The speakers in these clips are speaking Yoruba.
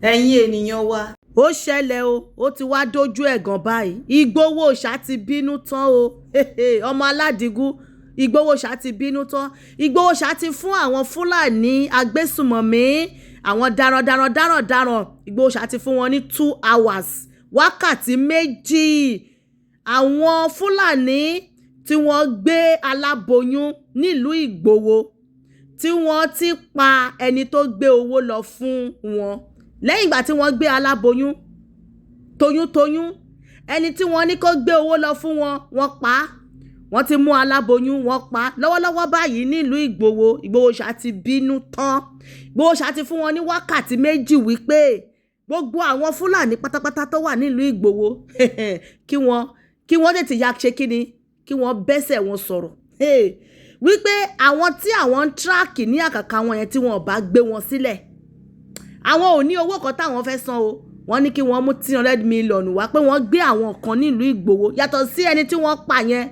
ẹ̀yin ènìyàn wa ó ṣẹlẹ̀ ó ti wá dójú ẹ̀gàn báyìí. Ìgbòho ṣá ti bínú tán o ọmọ aládìgún Ìgbòho ṣá ti bínú tán. Ìgbòho ṣá ti fún àwọn Fúlàní agbésùmọ̀mí àwọn darandaran Ìgbòho ṣá ti fún wọn ní 2 hours wákàtí 2. àwọn Fúlàní tí wọ́n gbé aláboyún nílùú Ìgbòho tí wọ́n ti pa ẹni tó gbé owó lọ fún wọn lẹ́yìn ìgbà tí wọ́n gbé aláboyún toyúntoyún ẹni tí wọ́n ní kó gbé owó lọ fún wọn wọ́n pa á. Wọ́n ti mú aláboyún wọ́n pa á. Lọ́wọ́lọ́wọ́ báyìí nílùú Ìgbòho ṣá ti bínú tán. Ìgbòho ṣá ti fún wọn ní wákàtí 2 wípé gbogbo àwọn Fúlàní pátápátá tó wà nílùú Ìgbòho kí wọ́n tètè ya ṣe kíni kí wọ́n bẹ́sẹ̀ wọn sọ̀rọ̀ wípé àwọn tí àwọn ń tíráàkì ní àkàkà wọn yẹn tí wọ́n bá gbé wọn sílẹ̀ àwọn ò ní owó kan táwọn fẹ́ san o. Wọ́n ní kí wọ́n mú 300 million wá pé wọ́n gbé àwọn kan nílùú Ìgbòho yàtọ̀ sí ẹni tí wọ́n pa yẹn.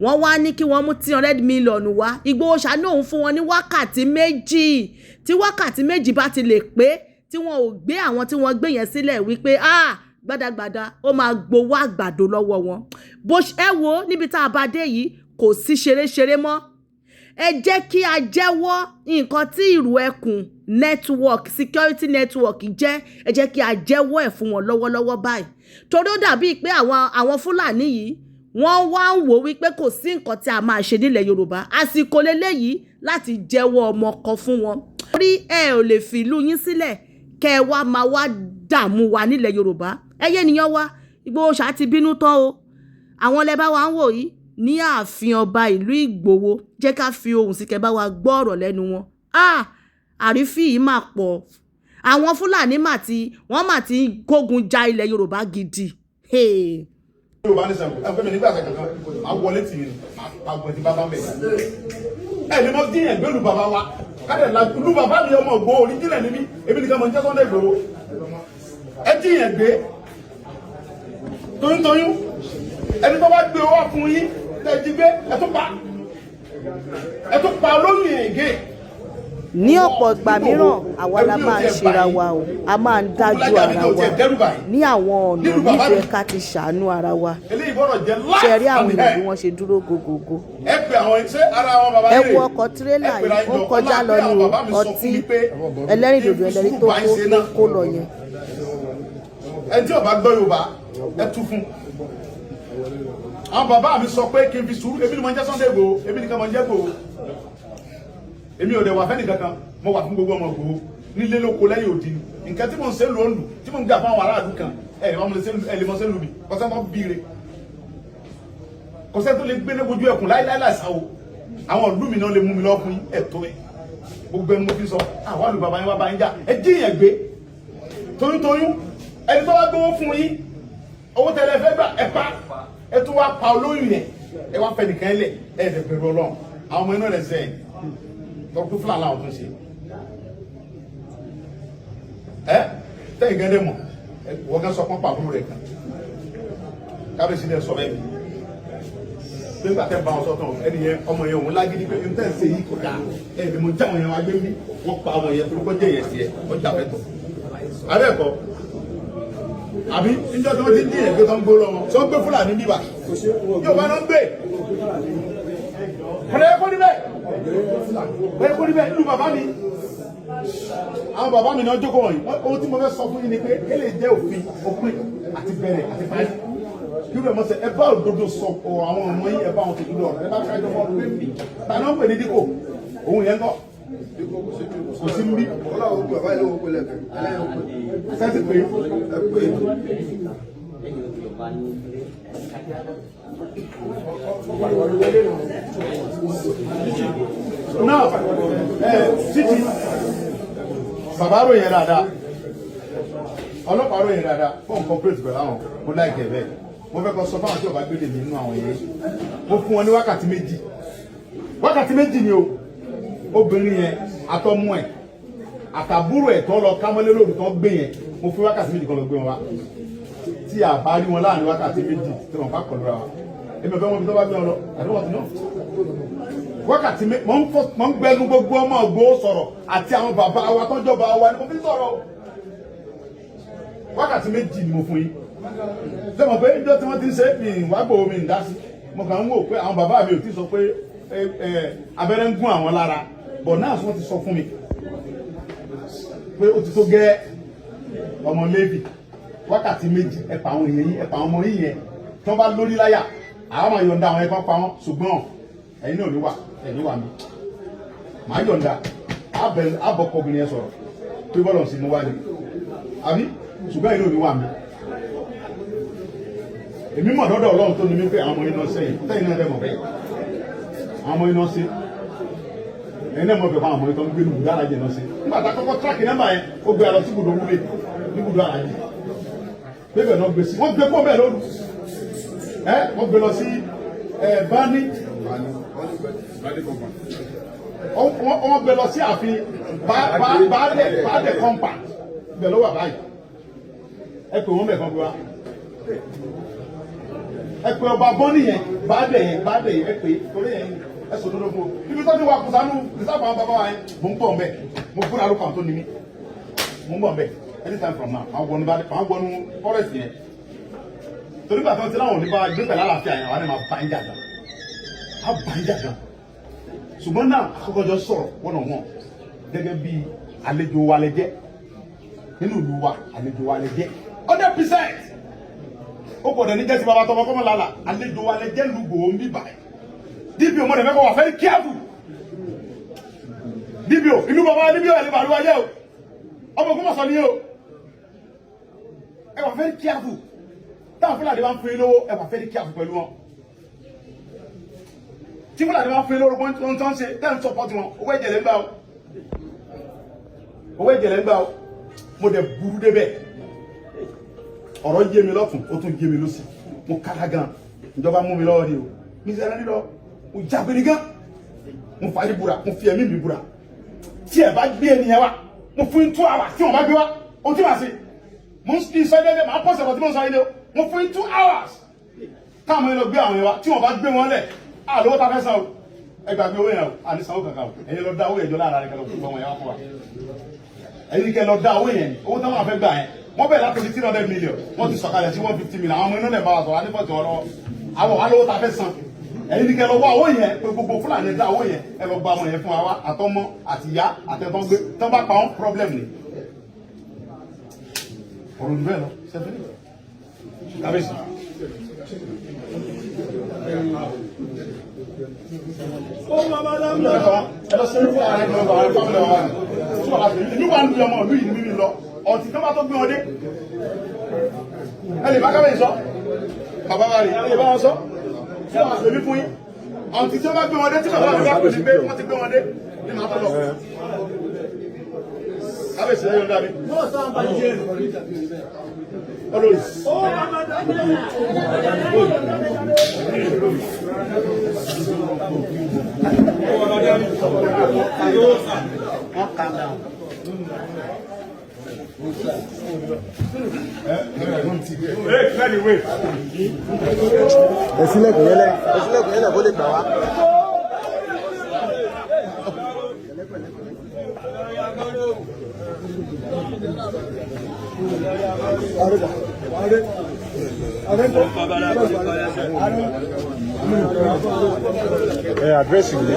Wọ́n wá ní kí wọ́n mú 300 million wá. Ìgbòho ṣá ní òun fún wọn ní wákàtí 2 tí wákàtí 2 bá ti lè pé tí wọn ò gbé àwọn tí wọ́n gbé yẹn sílẹ̀ wípé gbadagbada ó máa gbowó àgbàdo lọ́wọ́ wọn. Ẹ wo níbi tá a bá dé yìí kò sí ṣeréṣeré mọ́. Ẹ jẹ́ kí a jẹ́wọ́ nǹkan tí ìrù ẹkùn network security network jẹ́. Ẹ jẹ́ kí a jẹ́wọ́ ẹ̀ fún wọn lọ́wọ́lọ́wọ́ báyìí. Torí ó dàbí pé àwọn Fúlàní yìí wọ́n wá ń wò wípé kò sí nǹkan tí a máa ṣe nílẹ̀ Yorùbá. Àsìkò leléyìí láti jẹ́wọ́ ọmọ kan fún wọn. Torí ẹ ò lè fi ìlú yín sílẹ̀ kẹ́ ẹ wá máa wá dààmú wa nílẹ̀ Yorùbá. Ẹyẹ ènìyàn wa Ìgbòho ṣá ti bínú tán o. Àwọn lẹ bá wa ń wò yìí ní ààfin ọba ìlú Ìgbòho. Jẹ́ ká fi ohùn sí kẹ́ bá wa gbọ́ ọ̀rọ̀ lẹ́nu wọn. Àrífín yìí máa pọ̀. Àwọn Fúlàní wọ́n mà ti kógun ja ilẹ̀ Yorùbá gidi. Yorùbá ní sẹ́wọ̀n ẹgbẹ́ mi nígbà kankan máa wọlé tì í máa gbọ̀n tí bàbá mẹ́. Ẹ ní mo dín ẹgbẹ́ lu bàbá wa káde la lu bàbá mi ọmọ ògbó oríjìnlẹ̀ níbí èmi nìkan mọ̀ ní jẹ́sọ́ndé Ìgbòho. Ẹ dín ẹgbẹ́ toyúntoyún ẹni tó bá gbé owó fún yín tẹ̀jí gbé ẹ tún pa olóyìn ègé. Ní ọ̀pọ̀ ìgbà mìíràn àwa la máa ń ṣera wa o a máa ń dájú ara wa ní àwọn ọ̀nà nífẹ̀ẹ́ ká ti ṣàánú ara wa. Ṣe rí àwọn èèyàn bí wọ́n ṣe dúró gogogo. Ẹ wo ọkọ̀ tírélà yìí ó kọjá lọ ní ọtí ẹlẹ́rìndòdò ẹlẹ́rìí tó kó lọ yẹn. Ẹ tí ò bá gbọ́ Yorùbá ẹ tú fún. Àwọn bàbá mi sọ pé kí n fi sùúrù èmi ni mo ń jẹ́ Sunday Igboho èmi nìkan mo ń jẹ́ Igboho. Èmi ò dẹ̀ wà fẹ́ni kankan mo wà fún gbogbo ọmọ Igboho nílé lóko lẹ́yìn òdì nǹkan tí mò ń ṣe lò ń lù tí mò ń gbà fún àwọn aráàlú kan ẹ lè mọ ṣe lù mí kọsẹ́ mọ́ bíire kọsẹ́ tó lè gbé ní ojú ẹkùn láíláí láìsáwò àwọn ìlú mi náà lè mú mi lọ fún ẹ̀tọ́ ẹ̀ gbogbo ẹni mo fi sọ àwọn àlù bàbá yín wá bá yín jà ẹ jíyàn gbé toyúntoyún ẹni tó wá gbówó fún yín owó tẹ́lẹ̀ fẹ́ gbà ẹ pa ẹ tún wá pa olóyún yẹn ẹ wá fẹ́ nìkan lẹ̀ ẹ dẹ̀ bẹ̀rù Ọlọ́run àwọn ọmọ iná rẹ̀ sẹ́yìn tọ́kú Fúlàní àwọn tó ń ṣe tẹ́yìn gẹ́gẹ́ mọ̀ wọ́n gẹ́ sọ pọ́n pàbúrò rẹ̀ kan kábíyèsí dẹ̀ sọ bẹ́ẹ̀ bí nígbà tẹ́ bá wọn sọ́tàn ẹni yẹn ọmọ yẹn òun lágídí pé n tẹ́ ń ṣe yìí kò dáa ẹni mo jáwọn yẹn wá gbé mi wọ́n pa ọmọ yẹn tó kọ́ jẹ́ yẹn sí ẹ wọ́n jà fẹ́tọ̀ abẹ́ẹ̀kọ́ àbí níjọ́ tí wọ́n ti dín ẹ̀gbẹ́ tó ń gbó lọ́wọ́ tó ń gbé Fúlàní níbà yóò bá náà ń gbé ọ̀rẹ́ kó níbẹ̀ bẹ́ẹ̀ kó níbẹ̀ nínú bàbá mi àwọn bàbá mi náà jókòó wọ̀nyí ohun tí mo fẹ́ sọ fún yín ni pé kí lè jẹ́ òfin àti bẹ̀rẹ̀ àti parí kí ló mọ̀ sẹ́ ẹ bá òdodo sọ àwọn ọmọ yín ẹ bá wọn tòjú lọ ẹ bá fẹ́ jọ fọ́ pé mi tàbí wọ́n pè ní dípò òun yẹn kọ́ kò sí níbí sẹ́sì pé náà títí bàbá ròyìn dáadáa ọlọ́pàá ròyìn dáadáa fún corporate pẹ̀lú àwọn mo láìkẹ̀ bẹ́ẹ̀ mo fẹ́ kọ́ sọ fáwọn tí ọba gbélé mi nínú àwọn yẹn mo fún wọn ní wákàtí 2 ni o obìnrin yẹn àtọmú ẹ̀ àtàbúrò ẹ̀ tó lọ kámọ́lé lóru tó gbé yẹn mo fún wákàtí 2 kan lọ gbé wọn wá tí a bá rí wọn láàrin wákàtí 2 tí wọn bá kọlu ra wa èmi ọ̀fẹ́ wọn bí tó bá gbé wọn lọ àdúgbò tí náà wákàtí mọ̀ ń gbẹnu gbogbo ọmọ Ìgbòho sọ̀rọ̀ àti àwọn bàbá wa tọ́jọ́ bá wa ni mo fi sọ̀rọ̀ wákàtí méjì ni mo fún yín lọ́mọ pé ìjọ tí wọ́n ti ń ṣe mi ìwágbò mi ń dá sí mo kàn ń wò pé àwọn bàbá mi ò ti sọ pé abẹ́rẹ́ ń gún àwọn lára bọ̀ náà wọ́n ti sọ fún mi pé ó ti tó gẹ́ ọmọ Léfì wákàtí méjì ẹ̀pà àwọn èèyàn yín ẹ̀pà àwọn ọmọ yín yẹn tí wọ́n bá lórí láyà àwọn máa yọ̀ǹda àwọn ẹ̀kọ́ pa wọ́n ṣùgbọ́n ẹ̀yin náà ní wà ẹ̀yin wà mí màá yọ̀ǹda àbọ̀kọ̀ obìnrin yẹn sọ̀rọ̀ pé bọ́lọ̀ sí mo wá ní àbí ṣùgbọ́n ẹ̀yin náà ní wà mí èmi mọ̀ dọ́dọ̀ Ọlọ́run tó ní mí pé àwọn ọmọ iná sẹ́yìn tẹ́yìn náà dẹ̀ mọ̀ bẹ́ẹ̀ àwọn ọmọ iná sí ẹ̀yin náà mọ̀ bẹ̀ fún àwọn ọmọ iná tó ń gbé nùgbùdó àlàjì náà sí nígbà tá a kọ́kọ́ tíráàkì nọ́mbà yẹn ó gbé alọ sí ibùdó wúlé níbùdó àlàjì bébẹ̀ náà gbé sí wọ́n gbé kó bẹ́ẹ̀ lóru wọ́n gbé lọ sí bani wọ́n gbé lọ sí ààfin bàdẹ kọ́mpà bẹ̀ ló wà báyìí ẹ pè wọ́n bẹ̀ kan gbé wa ẹ pè ọba bọ́ọ̀nì yẹn bàdẹ yẹn ẹ pè torí yẹn ẹ sọ tó ló fún o ibi tó ti wà kùsánú ìsáàbù àwọn bàbá wa yẹn mo ń bọ̀ mbẹ mo fúnra ló kàn tó ní mi mo ń bọ̀ mbẹ anytime from now àwọn wọnú forest yẹn torí bàtà wọn ti láwọn onípa gbé pẹ̀lú àlàáfíà yẹn àwọn ẹni máa bá ń jà gan á bá ń jà gan ṣùgbọ́n náà àkọ́kọ́jọ sọ̀rọ̀ wọ́nà wọn gẹ́gẹ́ bí àlejò wa lẹ jẹ́ nínú ìlú wa àlejò wa lẹ jẹ́ 100% ó gbọ́dọ̀ ní jẹ́sí bàbá tọmọ kọ́mọ lálà àlejò wa lẹ jẹ́ lùgbò ń bíbà DPO ọmọdé mẹ́kọ̀ọ́ wà very careful DPO inú bàbá DPO ẹ̀ lè bàrú wáyé o ọmọ kọ́mọ sọ ní o ẹ wà very careful táwọn Fúlàní bá ń fún yín lówó ẹ wà very careful pẹ̀lú wọn tí Fúlàní bá ń fún yín lówó ohun tó ń ṣe tẹ́ ń support wọn owó ìjẹ̀lẹ̀ ń gbà o owó ìjẹ̀lẹ̀ ń gbà o mo dẹ̀ burú débẹ̀ ọ̀rọ̀ yé mi lọ́tún ó tún yé mi lọ́sì mo kára gan ìjọba mú mi lọ́wọ́ ni o mi sẹ́ra nílọ mo jágbéni gan mo fàájì búra mo fi ẹ̀mí mi búra tí ẹ bá gbé ènìyàn wa mo fún yín 2 hours tí wọn bá gbé wa ohun tí wàá ṣe mo ń sọ ẹgbẹ́ máa pọ̀ sẹ̀kọ̀ tí mo ń sọ ilé o mo fún yín 2 hours táwọn ẹlọ gbé àwọn yẹn wa tí wọn bá gbé wọn lẹ̀ àlówó ta fẹ́ san o ẹ gbàgbé owó yẹn o àní sanwó kankan o ẹ̀yin lọ dá owó yẹn jọ láàárín rẹ̀ kẹlẹ́ òkú gbọ́n wọn yẹn wá fún wa ẹ̀yin kẹ lọ dá owó yẹn owó táwọn afẹ́ gbà yẹn wọ́n bẹ̀rẹ̀ láti 300 million wọ́n ti sọ̀kalẹ̀ sí 150 million àwọn ọmọ inú lẹ̀ bá wa sọ̀rọ̀ anífọ̀tì ọ̀rọ̀ àwọn alówó ta fẹ́ san ẹ̀yin kẹ lọ wá owó yẹn pé gbogbo Fúlàní dá owó yẹn ẹ lọ gba àwọn yẹn fún wa àtọmọ àtìyá àtẹ̀tọ́ gbé tán bá pa wọn problem ni ọ̀rọ̀ ìlú ẹ̀ lọ sẹ́fẹ́ kábíyèsí. ẹ lọ sí fún ara ẹgbẹ́ ọ̀rọ̀ fámìlì ọ̀rọ̀ ìlú wa ń bí ọmọ ìlú yìí mímí lọ ọtí tó bá tó gbé wọn dé ẹ lè bá kábíyèsí sọ bàbá wa rè ẹ lè bá wọn sọ fún àwọn àṣẹbí fún yín ọtí tó bá gbé wọn dé tí bàbá mi bá pè ní pé wọ́n ti gbé wọn dé ní màá tó lọ. kábíyèsí ẹ yọ̀ǹda mi. Olórí. Ẹ̀sílẹ̀kùn yẹlẹ̀ kó lè gbà wá. Àdírẹ́sì mi.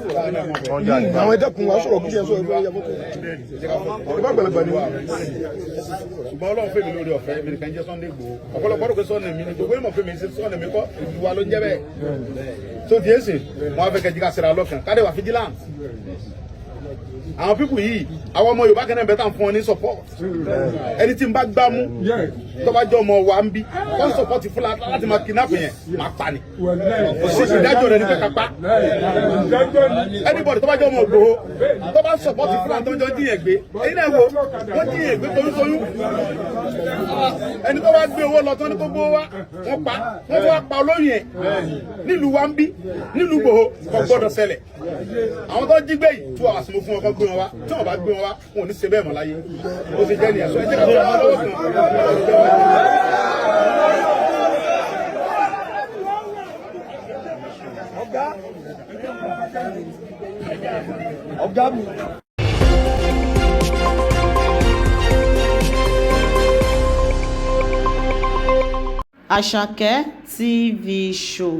Àwọn ẹ̀dẹ́kun wa sọ̀rọ̀ kí ẹ sọ ẹgbẹ́ ẹyẹ fọ́tò. Ìbá gbẹ̀lẹ̀gbẹ̀ ni wa. Ṣùgbọ́n Ọlọ́run fẹ́ mi lórí ọ̀fẹ́ mi nìkan jẹ́ Sunday Igboho. Ọ̀pọ̀lọpọ̀ rò pé Sunday mi ni gbogbo ìmọ̀ fẹ́ mi ṣe Sunday mi kọ́ ìlú wa ló ń jẹ́ bẹ́ẹ̀. So ti èsì wọn fẹ́ kẹjí ká sẹ́ra lọ́kàn kádé wà vigilant. àwọn pípù yìí àwọn ọmọ Yorùbá kan náà bẹ́ẹ̀ tàn fún ọ ní support ẹni tí n bá gbá mú tó bá jẹ́ ọmọ wa ń bí wọ́n support fún láti máa kidnap yẹn máa pa ni òṣìṣẹ́ ìdájọ́ rẹ̀ ní pé ká pa anybody tó bá jẹ́ ọmọ Ìgbòho tó bá support fún láti ọjọ́ jíyàn gbé ẹ̀yin náà wo wọ́n jíyàn gbé toyúntoyún ẹni tó bá gbé owó lọ tán ní kó gbówó wá wọ́n pa wọ́n fọwọ́ pa olóyè nílùú wa ń bí nílùú Ìgbòho kò gbọ́dọ̀ ṣẹlẹ̀ àwọn tó jí gbé yìí tú àwọn àsìmọ fún ọkọ gbé wọn wá tí wọn bá gbé wọn wá wọn ò ní ṣe bẹ́ẹ̀ mọ́ láyé ó ti jẹ́ nìyẹn sọ ẹ jẹ́ ká tó wọn lọ́wọ́ kan. ọ̀gá mi. Àṣàkẹ́ TV show.